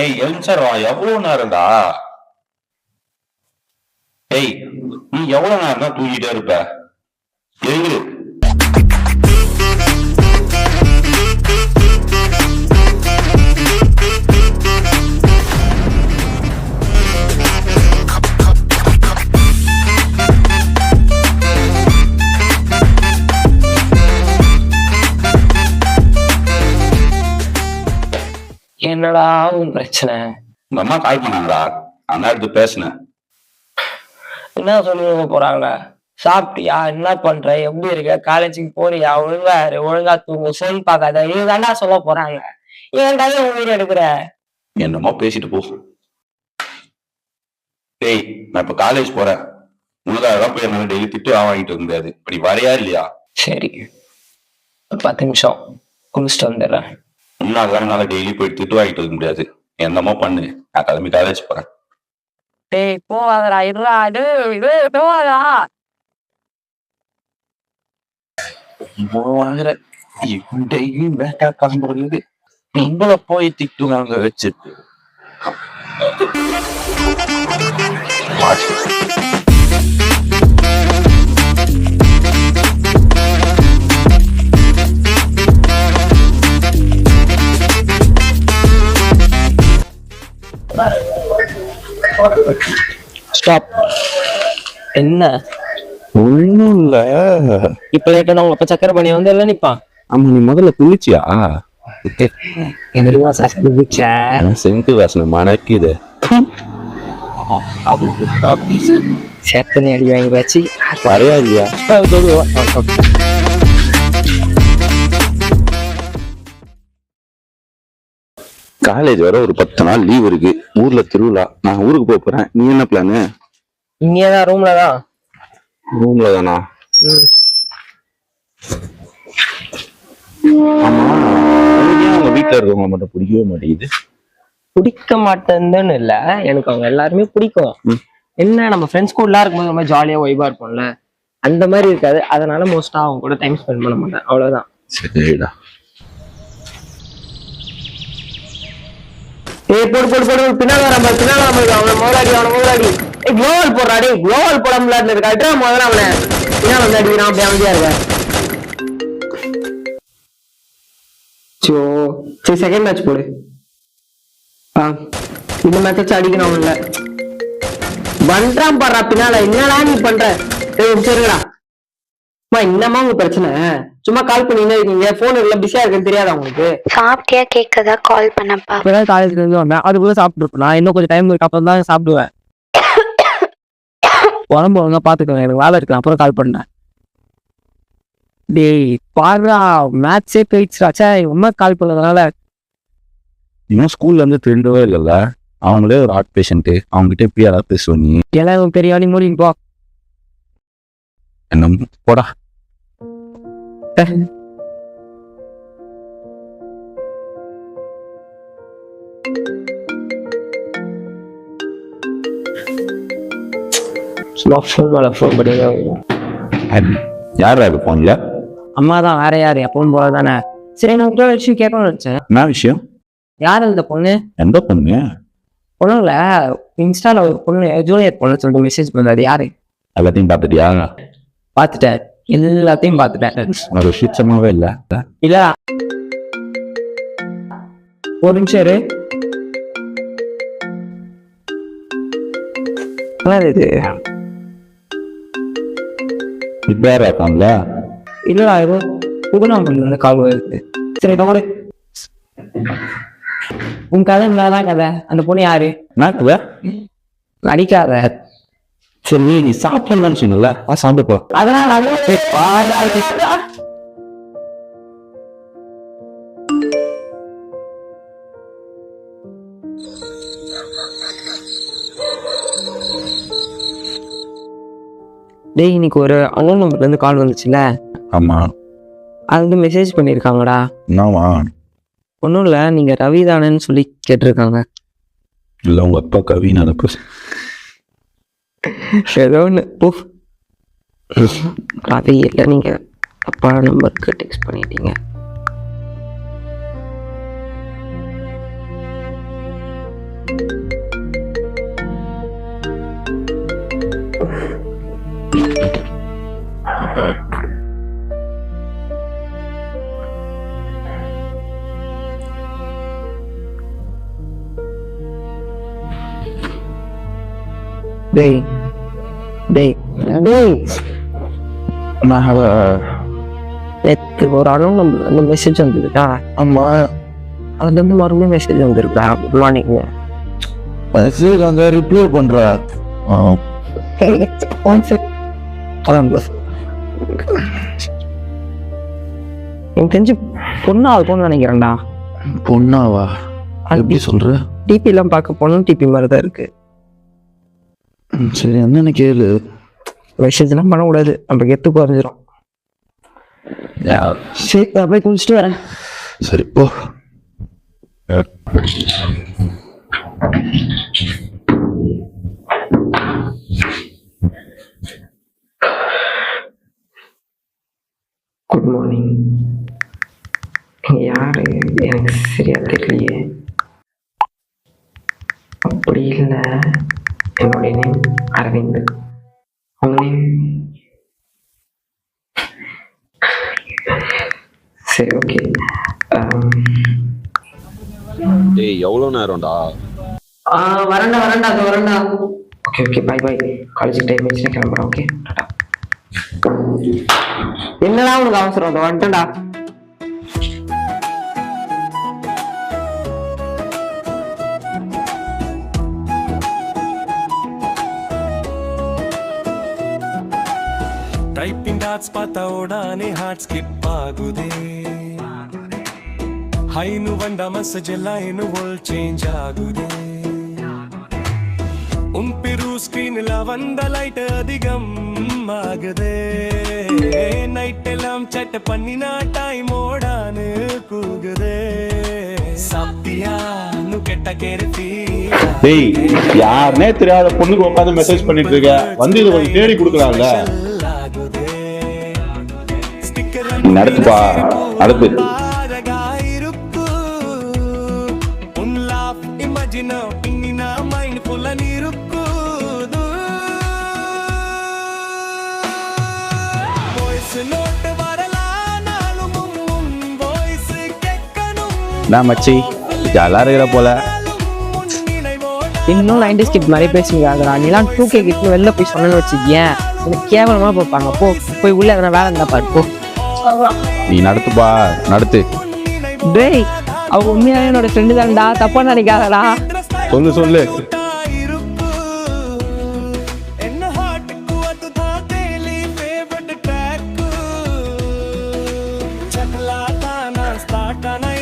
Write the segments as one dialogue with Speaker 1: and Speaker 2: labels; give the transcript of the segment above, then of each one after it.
Speaker 1: ஏய் எழுந்துறா, எவ்வளவு நேரம்டா? ஏய், நீ எவ்வளவு நேரம் தான் தூங்கிட்டே இருப்ப? எழுந்து.
Speaker 2: என்னடா உன் பிரச்சனை?
Speaker 1: உங்க அம்மா கால் பண்ணாங்களா? அந்த எடுத்து பேசுனேன்.
Speaker 2: என்ன சொல்லுங்க போறாங்க? சாப்பிட்டியா? என்ன பண்ற? எப்படி இருக்க? காலேஜுக்கு போறியா? ஒழுங்கா இரு, ஒழுங்கா தூங்கு, செல் பார்க்காத, இதுதான்டா சொல்ல போறாங்க. ஏன்டா உயிர் எடுக்கிற?
Speaker 1: என்னமோ பேசிட்டு போ. டேய், நான் இப்ப காலேஜ் போறேன். உனக்காக போய் என்னால டெய்லி திட்டு வாங்கிட்டு இருக்க முடியாது. இப்படி வரையா இல்லையா?
Speaker 2: சரி, 10 நிமிஷம் குளிச்சுட்டு வந்துடுறேன்.
Speaker 1: என்னால டெய்லி போயிட்டு திட்டு வாங்கிட்டு இருக்க முடியாது. என்னமோ பண்ணு, நான் கிளம்பி காலேஜ் போறேன்.
Speaker 2: டேய் போவாதடா, இருடா, இது போவாதா?
Speaker 1: வாங்குற டெய்லியும் பேக்கா கிளம்புறது உங்களை போய் திட்டுவாங்க வச்சுட்டு.
Speaker 2: ஸ்டாப். என்ன?
Speaker 1: ஒண்ணும் இல்ல.
Speaker 2: இப்ப லேட்டா உங்க அப்ப சக்கரை பண்ணி வந்து எல்லாம் நிப்பான்.
Speaker 1: ஆமா, நீ முதல்ல குளிச்சியா? செங்கு வாசனை மணக்குது.
Speaker 2: சேத்தனை அடி வாங்கி வச்சு
Speaker 1: வரையாதியா? காலேஜ் வர ஒரு 10 நாள் லீவ் இருக்கு. ஊர்ல திருவிழா. நான் ஊருக்கு போறேன். நீ என்ன பிளானு?
Speaker 2: இங்கதான் ரூம்லதான்.
Speaker 1: ரூம்ல தானா? ஆமா, உங்க வீட்டுல இருக்கவங்க மட்டும் பிடிக்கவே மாட்டேங்குது.
Speaker 2: பிடிக்க மாட்டேன்னு இல்ல, எனக்கு அவங்க எல்லாருமே பிடிக்கும். என்ன, நம்ம ஃப்ரெண்ட்ஸ் கூட இருக்கும்போது ரொம்ப ஜாலியா வைபா இருப்போம்ல, அந்த மாதிரி இருக்காது. அதனால மோஸ்டா அவங்க கூட டைம் ஸ்பெண்ட் பண்ண மாட்டேன், அவ்வளவுதான்.
Speaker 1: சரிடா.
Speaker 2: ஏய், போடு போடு போடு, பின்னால அவனை முதலாடி. குளோவல் போடுறா. டேய், குளோவல் போட முடியாது இருக்கா? முதல்ல அவனை பின்னால வந்து அடிக்கிறான். அப்படி அமைதியா இருக்க. சரி, செகண்ட் மேட்ச் போடு. இந்த மேட்ச் அடிக்கணும் அவன்ல. பண்றான் பாடுறா பின்னால. என்னடா நீ பண்ற? சரிங்களா? என்னமா உங்க பிரச்சனை? சும்மா கால் பண்ணினே இருக்கீங்க. போன் எல்லாம் பிஸியா இருக்குன்னு தெரியாதா உங்களுக்கு?
Speaker 3: சாப்பிட்டியா கேட்கதா கால் பண்ணப்பா.
Speaker 2: இப்பதான் காலேஜ்ல இருந்து வந்தேன், அதுக்குள்ள சாப்பிட்டு இருப்பேன். நான் இன்னும் கொஞ்சம் டைம் இருக்கு, அப்புறம் தான் சாப்பிடுவேன். உடம்பு ஒழுங்கா பாத்துக்கோங்க, எனக்கு வேலை இருக்கு, அப்புறம் கால் பண்ணேன். டேய் பாருடா, மேட்சே போயிடுச்சுடா. உண்மை கால் பண்ணதுனால
Speaker 1: இன்னும் ஸ்கூல்ல இருந்து திருண்டவே இல்லைல்ல. அவங்களே ஒரு ஹார்ட் பேஷண்ட். அவங்க கிட்ட எப்படி யாராவது பேசுவோம்? நீ
Speaker 2: எல்லாம் பெரிய ஆளி மூடி போ.
Speaker 1: என்ன போடா. யாரா இப்ப போன்ல?
Speaker 2: அம்மா தான். வேற யாரு? எப்பவும் போலதானே. சரி, நான் ஒரு விஷயம் கேட்கணும்னு நினைச்சேன்.
Speaker 1: என்ன விஷயம்?
Speaker 2: யாரு இந்த பொண்ணு?
Speaker 1: எந்த பொண்ணு?
Speaker 2: பொண்ணுல இன்ஸ்டால ஒரு பொண்ணு ஜூனியர் பொண்ணு சொல்லிட்டு மெசேஜ் பண்ணாது. யாரு?
Speaker 1: எல்லாத்தையும் பாத்துட்டியா?
Speaker 2: பாத்துட்டேன், எல்லாத்தையும் பாத்துட்டேன்.
Speaker 1: ஒரு சுத்தமாவே இல்ல.
Speaker 2: இல்ல, ஒரு நிமிஷம் இரு. இது
Speaker 1: இப்ப யாரா இருக்காங்கள?
Speaker 2: இல்லடா, ஏதோ புதுநாமல்ல இருந்து கால் வருது. சரி, ஒரு உன் கதை இல்லாதான் கதை. அந்த பொண்ணு யாரு? நடிக்காத.
Speaker 1: சரி, நீ சாப்பிடலான்னு சொன்னல, சாப்பிட்டு போ.
Speaker 2: அதனால டேய், இன்னைக்கு ஒரு அண்ணன் நம்பர்ல இருந்து கால் வந்துச்சுல?
Speaker 1: ஆமா.
Speaker 2: அது வந்து மெசேஜ் பண்ணிருக்காங்கடா.
Speaker 1: என்னவா?
Speaker 2: ஒன்றும் இல்லை, நீங்க ரவி தானேன்னு சொல்லி கேட்டிருக்காங்க.
Speaker 1: இல்லை, உங்க அப்பா கவி நடப்பு
Speaker 2: ஏதோ ஒன்று போ. ரவி இல்லை, நீங்க அப்பா நம்பருக்கு டெக்ஸ்ட் பண்ணிட்டீங்க. டேய் டேய் டேய் நேற்று ஒரு அண்ணன் அந்த மெசேஜ் வந்துருக்கா.
Speaker 1: ஆமா,
Speaker 2: அதுலேருந்து மறுபடியும் மெசேஜ் வந்துருக்கா. Good morning.
Speaker 1: மெசேஜ் அந்த ரிப்ளை பண்ற.
Speaker 2: எனக்கு தெரிஞ்சு பொண்ணா இருக்கும்னு நினைக்கிறேன்டா.
Speaker 1: பொண்ணாவா? எப்படி சொல்ற?
Speaker 2: டிபி எல்லாம் பார்க்க பொண்ணு டிபி மாதிரி தான் இருக்கு.
Speaker 1: சரி, என்னன்னு கேளு.
Speaker 2: மெசேஜ் எல்லாம் பண்ணக்கூடாது, நம்ம கெத்து குறைஞ்சிரும். சரி, நான் போய் குளிச்சுட்டு வரேன்.
Speaker 1: சரி போ.
Speaker 2: Good morning. யாரு எனக்கு சரியா தெரியலையே. அப்படி இல்லை, என்னுடைய நேம் அரவிந்த். அவங்க நேம் சரி, ஓகே.
Speaker 4: டேய் எவ்வளோ நேரம்டா?
Speaker 2: வரேன்டா. Okay okay, bye bye. காலேஜுக்கு டைம் ஆயிடுச்சுன்னா கிளம்புறேன். ஓகே, டாடா. என்னடா உனக்கு அவசரம்? அதை வந்துட்டேன்டா.
Speaker 5: ಟೈಪಿಂಗ್ ಡಾಟ್ಸ್ ಪಾತ ಓಡಾನೆ ಹಾರ್ಟ್ ಸ್ಕಿಪ್ ಆಗುದೇ ಹೈನು ಬಂದ ಮೆಸೇಜ್ ಎಲ್ಲ ಏನು ವೋಲ್ ಚೇಂಜ್ ಆಗುದೇ ಉಂಪಿರು ಸ್ಕ್ರೀನ್ ಎಲ್ಲ ಒಂದ ಲೈಟ್ அதிகம் ஆகுதே நைட் எல்லாம் சட் பண்ணினா டைம் ஓடானு கூகுதே சாப்பிட்டியா நு கெட்ட கேர்த்தி
Speaker 1: டேய், யாருனே தெரியாத பொண்ணுக்கு உட்காந்து மெசேஜ் பண்ணிட்டு இருக்க, வந்து இதை கொஞ்சம் தேடி கொடுக்கலாம்ல. நடத்துப்பா, நடத்து. நான் மச்சி ஜாலா இருக்கிற போல.
Speaker 2: இன்னும் 90s கிட் மாதிரி பேசுவீங்க. நீலாம் 2K கிட்னு வெளில போய் சொன்னு வச்சுக்கேன், எனக்கு கேவலமா பார்ப்பாங்க. போய் உள்ள எதனா வேலை இருந்தா பாரு, போ.
Speaker 1: நீ நடத்துப்பா, நடத்து.
Speaker 2: டேய், அவங்க உண்மையாவே என்னோட ஃப்ரெண்டு தான்டா, தப்பா நினைக்காதடா.
Speaker 1: சொல்லு.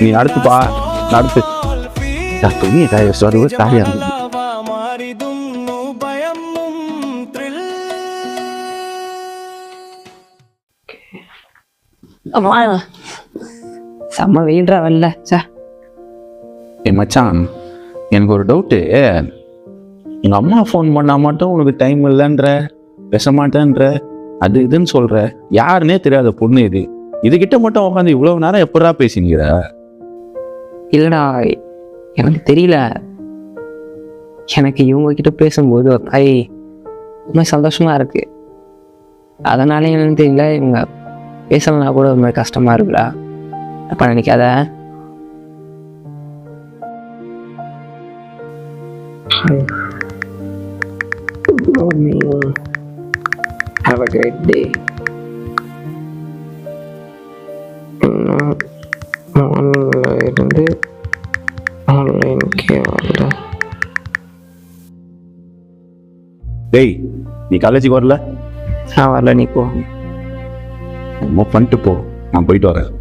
Speaker 1: நீ நடத்துப்பா, நடத்து. துணி காயா இருந்தது.
Speaker 2: செம்ம வெயில்ரா வரல.
Speaker 1: மச்சான், எனக்கு ஒரு டவுட்டு. எங்கள் அம்மா ஃபோன் பண்ணால் மட்டும் உனக்கு டைம் இல்லைன்ற, பேச மாட்டேன்ற, அது இதுன்னு சொல்கிற. யாருன்னே தெரியாத பொண்ணு இது. இதுகிட்ட மட்டும் உட்காந்து இவ்வளோ நேரம் எப்படா பேசினிக்கிற?
Speaker 2: இல்லைடா, எனக்கு தெரியல. எனக்கு இவங்க கிட்ட பேசும்போது ஒரு ரொம்ப சந்தோஷமா இருக்கு. அதனால என்னன்னு தெரியல, இவங்க பேசலனா கூட ஒரு மாதிரி கஷ்டமா இருக்குடா. அப்ப நினைக்காத. Good morning. Have a great day. மார்னிங்ல இருந்து ஆன்லைனுக்கே வரல.
Speaker 1: டேய், நீ காலேஜுக்கு வரல?
Speaker 2: நான் வரல, நீ போ.
Speaker 1: ரொம்ப பண்ணிட்டு போ, நான் போயிட்டு வரேன்.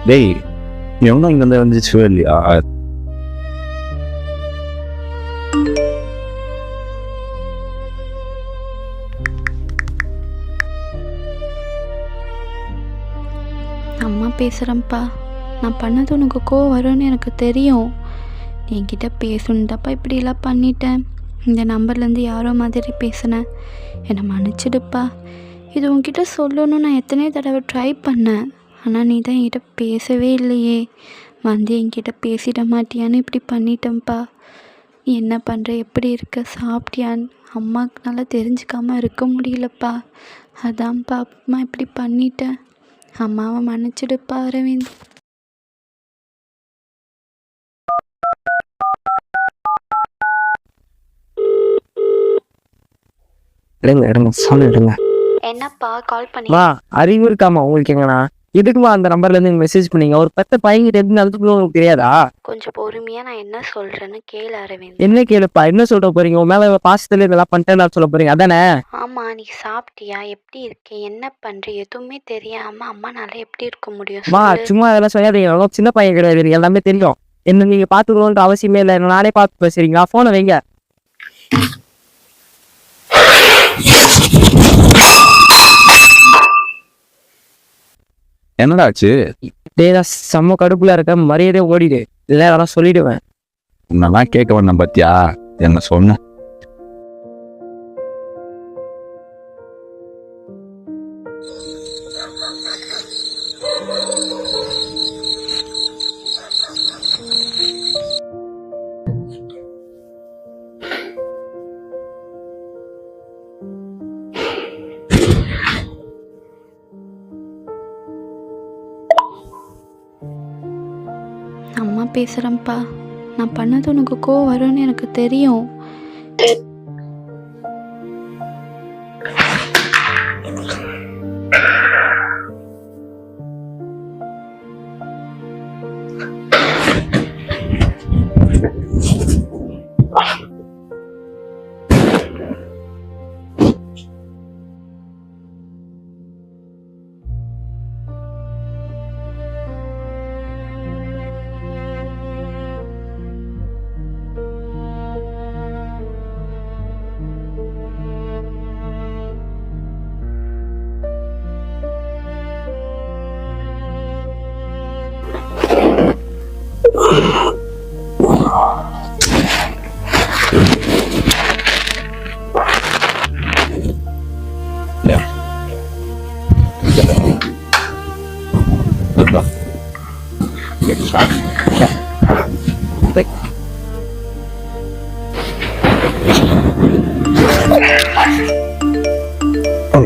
Speaker 1: டேய், எவனும் இங்க இருந்து வந்துச்சுவே இல்லையா?
Speaker 3: அம்மா பேசுகிறேன்ப்பா. நான் பண்ணது உனக்கு கோவம் வரும்னு எனக்கு தெரியும். என்கிட்ட பேசணுன்தாப்பா இப்படிலாம் பண்ணிட்டேன். இந்த நம்பர்லேருந்து யாரோ மாதிரி பேசினேன். என்னை மன்னிச்சிடுப்பா. இது உன்கிட்ட சொல்லணும்னு நான் எத்தனையோ தடவை ட்ரை பண்ணேன். ஆனால் நீ தான் என்கிட்ட பேசவே இல்லையே. வந்து என்கிட்ட பேசிட மாட்டியான்னு இப்படி பண்ணிட்டேன்ப்பா. நீ என்ன பண்ணுற, எப்படி இருக்க, சாப்பிட்டியான்னு அம்மாவுக்கு நல்லா தெரிஞ்சுக்காமல் இருக்க முடியலப்பா. அதான்ப்பா அம்மா இப்படி பண்ணிட்டேன். அம்மாவை மன்னிச்சிடுப்பா அரவிந்த்.
Speaker 2: எடுங்க ஃபோன் எடுங்க.
Speaker 3: என்னப்பா கால் பண்ணி?
Speaker 2: மா அறிவு இருக்காமா உங்களுக்கு? எங்கண்ணா எதுக்குமா அந்த நம்பர்லேருந்து மெசேஜ் பண்ணீங்க? ஒரு 10 பையன்கிட்ட இருந்து அதுக்குள்ள உங்களுக்கு தெரியாதா?
Speaker 3: கொஞ்சம் பொறுமையாக நான் என்ன சொல்கிறேன்னு கேளு அரவிந்த்.
Speaker 2: என்ன கேளுப்பா, என்ன சொல்ற போறீங்க? உன் மேலே பாசத்துல இதெல்லாம் பண்ணிட்டேன்னு சொல்ல போறீங்க அதானே?
Speaker 3: ஆமாம், நீ சாப்பிட்டியா, எப்படி இருக்க, என்ன பண்ணுற, எதுவுமே தெரியாமல் அம்மானால எப்படி இருக்க முடியும்
Speaker 2: மா
Speaker 3: சொல்லு?
Speaker 2: சும்மா அதெல்லாம் சொல்லாதீங்க. அவ்வளோ சின்ன பையன் கிடையாது, எனக்கு எல்லாமே தெரியும். என்ன நீங்க பாத்துக்கணும்ன்ற அவசியமே இல்லை. நானே பார்த்து பேசுறீங்களா? போனை வைங்க.
Speaker 1: என்னடா ஆச்சு?
Speaker 2: டேய் செம்ம கடுப்புல இருக்க, மரியாதையை ஓடிடு, இல்லை அதெல்லாம் சொல்லிடுவேன்.
Speaker 1: உன்னெல்லாம் கேட்க வேண்டாம் பத்தியா? என்ன சொன்ன?
Speaker 3: அம்மா பேசுகிறேன்ப்பா. நான் பண்ணது உனக்கு கோவம் வரும்னு எனக்கு தெரியும்.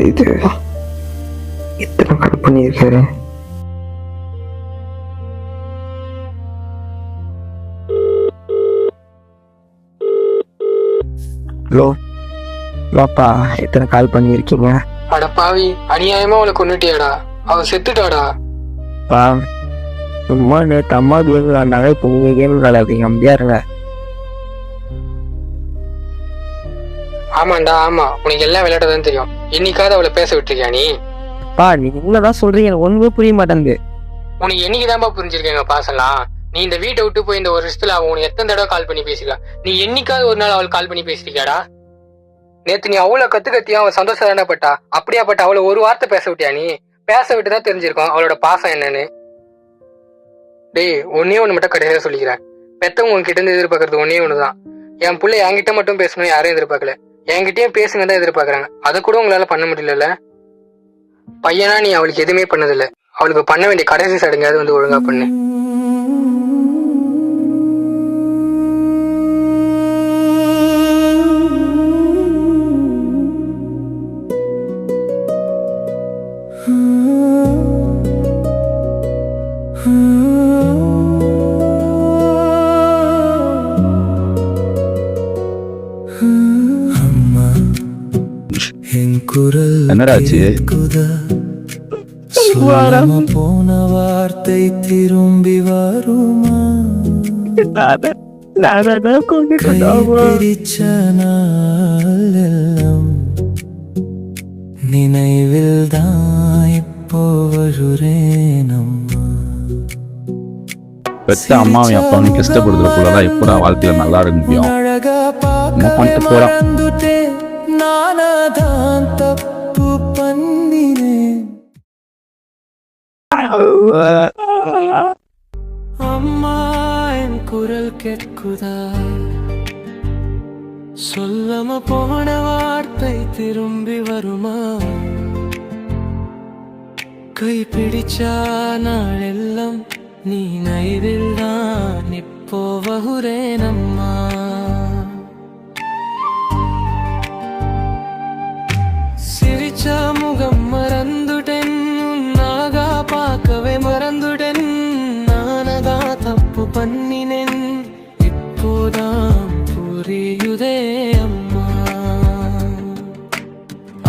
Speaker 2: இது எத்தனை கட் பண்ணியிருக்காரு? ஹலோ வாப்பா, எத்தனை கால் பண்ணியிருக்கீங்க?
Speaker 6: அட பாவி, அநியாயமா அவளை கொன்னுட்டியாடா. அவ செத்துட்டாடா.
Speaker 2: பா சும்மா நேற்று அம்மா விளாண்டாங்க, இப்போ நீங்க கேம் விளாடாதீங்க, அமைதியா இருங்க.
Speaker 6: ஆமாண்டா ஆமா, உனக்கு எல்லாம் விளையாட்டதான் தெரியும். என்னைக்காவது அவளை பேச விட்டுருக்கியா நீ?
Speaker 2: பா நீங்க என்னதான் சொல்றீங்க, எனக்கு ஒண்ணுமே புரிய மாட்டேங்குது.
Speaker 6: உனக்கு என்னைக்குதான்பா புரிஞ்சிருக்கேங்க பாசலாம். நீ இந்த வீட்டை விட்டு போய் இந்த ஒரு வருஷத்துல அவன் உனக்கு எத்தனை தடவை கால் பண்ணி பேசிக்கலாம். நீ என்னைக்காவது ஒரு நாள் அவள் கால் பண்ணி பேசிருக்கியாடா? நேத்து நீ அவ்வளவு கத்தியா அவன் சந்தோஷம் தானே பட்டா. அப்படியாப்பட்ட அவளை ஒரு வார்த்தை பேச விட்டியா நீ? பேச விட்டுதான் தெரிஞ்சிருக்கோம் அவளோட பாசம் என்னன்னு. டேய் ஒன்னே ஒண்ணு மட்டும் கடைசியா சொல்லிக்கிறேன். பெத்தவங்க உங்ககிட்ட இருந்து எதிர்பார்க்கறது ஒன்னே ஒண்ணுதான். என் பிள்ளை என்கிட்ட மட்டும் பேசணும் யாரும் எதிர்பார்க்கல, என்கிட்டயும் பேசுங்க தான் எதிர்பார்க்கறாங்க. அதை கூட உங்களால பண்ண முடியல. பையனா நீ அவளுக்கு எதுவுமே பண்ணதில்ல. அவளுக்கு பண்ண வேண்டிய கடைசி சடங்காவது வந்து ஒழுங்கா பண்ணு.
Speaker 1: என்னடாச்சு?
Speaker 5: போன வார்த்தை திரும்பி வருமா? பிடிச்ச நாளெல்லாம் நினைவில் தான் இப்போ வருறேனம்மா.
Speaker 1: பெத்த அம்மாவையும் அப்பாவையும் கஷ்டப்படுறதுக்குள்ளதான் எப்படா வாழ்க்கையில நல்லா இருக்க முடியும். என்ன பண்ணிட்டு போறான்.
Speaker 5: நானாதான் தப்பு பண்ணினேன். அம்மா என் குரல் கேட்குதா, சொல்லாம போன வார்த்தை திரும்பி வருமா, கை பிடிச்சா நாளெல்லாம் நீ நைதில் தான் இப்போ வகுரேனம்மா. சிரிச்ச முகம் மறந்துட்டேன், நாகா பார்க்கவே மறந்துட்டேன், நானதா தப்பு பண்ணினேன், இப்போதான் புரியுதே அம்மா.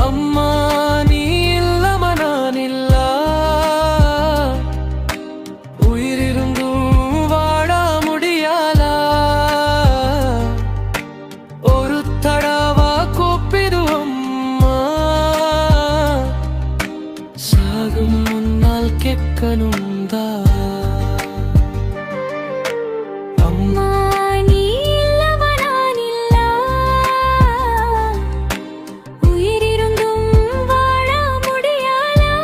Speaker 5: அம்மா நீ இல்லாம நான் இல்ல, உயிரிருந்தும் வாழ முடியாலா, ஒரு தடவா கூப்பிடுவோம் சாகும் முன்னால் கேட்கணும் தான்.
Speaker 3: அம்மா நீ இல்லாம நான் இல்ல, உயிரிருந்தும் வாழ முடியாலா,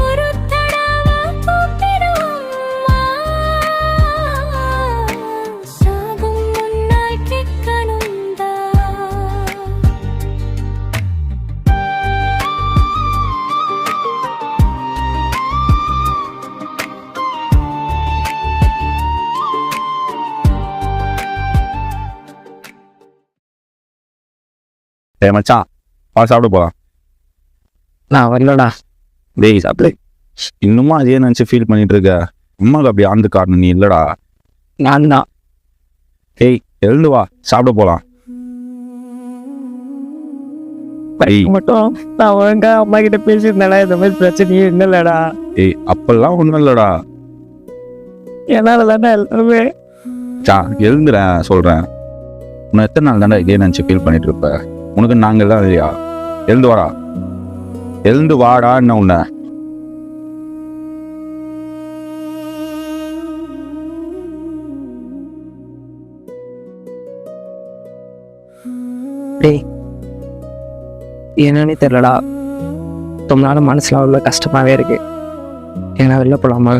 Speaker 3: ஒரு தடவை கூப்பிடுவோம்மா, சாகும் முன்னால் கேட்கணும் தான்.
Speaker 1: டேய் மச்சான், வா சாப்பிட போலாம்.
Speaker 2: நான் வரலடா.
Speaker 1: டேய் சாப்பிடு. இன்னுமா அதே நினைச்சு ஃபீல் பண்ணிட்டு இருக்க. அம்மாவுக்கு அப்படி ஆழ்ந்து காரணம் நீ இல்லடா.
Speaker 2: நான் தான்.
Speaker 1: டேய் எழுந்து வா சாப்பிட போலாம். டேய்
Speaker 2: மட்டும் நான் ஒழுங்கா அம்மா கிட்ட பேசியிருந்தேடா, இந்த மாதிரி பிரச்சனையே இல்லடா.
Speaker 1: டேய் அப்பெல்லாம் ஒன்றும் இல்லடா.
Speaker 2: என்னால தானே எல்லாருமே.
Speaker 1: எழுந்துறேன் சொல்றேன். உன்னை எத்தனை நாள் தானே இதே நினைச்சு ஃபீல் பண்ணிட்டு இருப்ப. உனக்கு நாங்கள் தான் இல்லையா? எழுந்து வாடா, எழுந்து வாடா. என்ன உன்னை
Speaker 2: டேய் என்னன்னு தெரியலடா, ரொம்ப நாள் மனசுல அவ்வளோ கஷ்டமாவே இருக்கு. ஏன்னா வெளில போலாமா?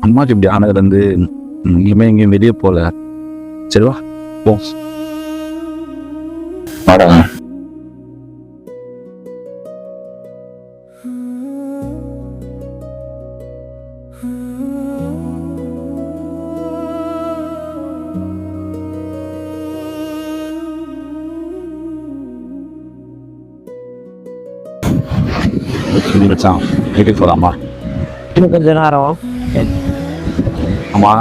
Speaker 1: அம்மாக்கு இப்படி ஆனதுலேருந்து எங்கேயும் வெளியே போல. சரிவா போ வாடா. மச்சான் வீட்டுக்கு போகலாமா?
Speaker 2: இன்னும் கொஞ்ச நேரம்.
Speaker 1: ஆமா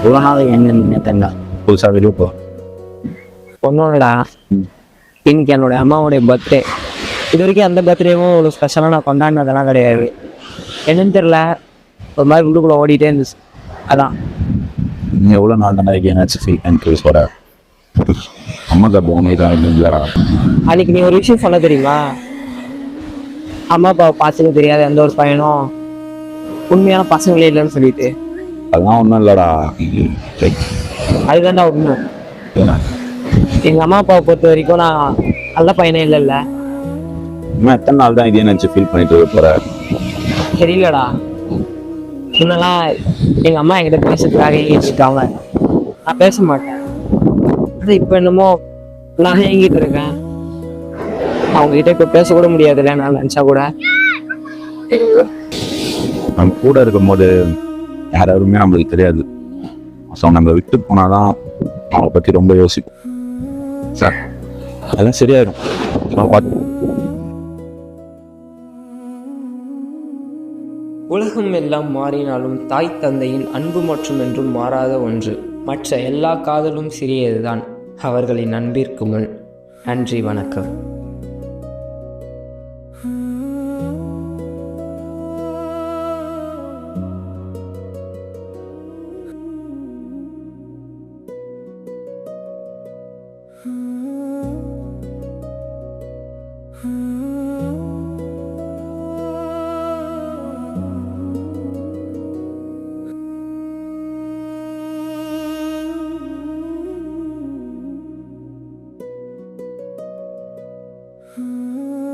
Speaker 2: இவ்வளோ நாள் என்ன தங்க
Speaker 1: புதுசாக வெளியே போ.
Speaker 2: ஒன்றும் இல்லடா, இன்னைக்கு என்னோட அம்மாவோடைய பர்த்டே. இது வரைக்கும் அந்த பர்த்டேவும் ஒரு ஸ்பெஷலாக நான் கொண்டாடினதெல்லாம் கிடையாது. என்னன்னு தெரில, ஒரு மாதிரி உள்ளுக்குள்ளே ஓடிட்டே இருந்துச்சு. அதான்
Speaker 1: நீ எவ்வளோ நாள் தானே ஏன்னாச்சும் ஃபீல் எனக்கு போகிற. அம்மாக்கு அப்போ உண்மை தான் இல்லைங்களா?
Speaker 2: அன்னைக்கு நீ ஒரு விஷயம் சொல்ல தெரியுமா? அம்மா அப்பாவை பார்த்துக்க தெரியாத எந்த ஒரு பையனும் உண்மையான பசங்களே இல்லைன்னு சொல்லிட்டு.
Speaker 1: அதெல்லாம் ஒன்றும் இல்லைடா.
Speaker 2: அதுதான்டா உண்மை. எங்கள் அம்மா அப்பாவை பொறுத்த வரைக்கும் நான் நல்ல பையனே இல்லைல்ல.
Speaker 1: இன்னும் எத்தனை நாள் தான் இதே நினச்சி ஃபீல் பண்ணிட்டு போகிற?
Speaker 2: தெரியலடா. முன்னெல்லாம் எங்கள் அம்மா என்கிட்ட பேசுறதுக்காக ஏங்கிட்டாங்க, நான் பேச மாட்டேன். அது இப்போ என்னமோ நான் ஏங்கிட்டு இருக்கேன். அவங்ககிட்ட இப்போ பேசக்கூட முடியாதுல்ல, நான் நினச்சா கூட.
Speaker 1: நம்ம கூட இருக்கும்போது யாருமே நம்மளுக்கு தெரியாது. ஸோ நம்ம விட்டு போனாதான் அவளை பற்றி ரொம்ப யோசிப்போம். சார் அதெல்லாம் சரியாயிடும்.
Speaker 7: உலகம் எல்லாம் மாறினாலும் தாய் தந்தையின் அன்பு மற்றும் என்றும் மாறாத ஒன்று. மற்ற எல்லா காதலும் சிறியதுதான் அவர்களின் அன்பிற்கு முன். நன்றி, வணக்கம்.
Speaker 5: Hmm.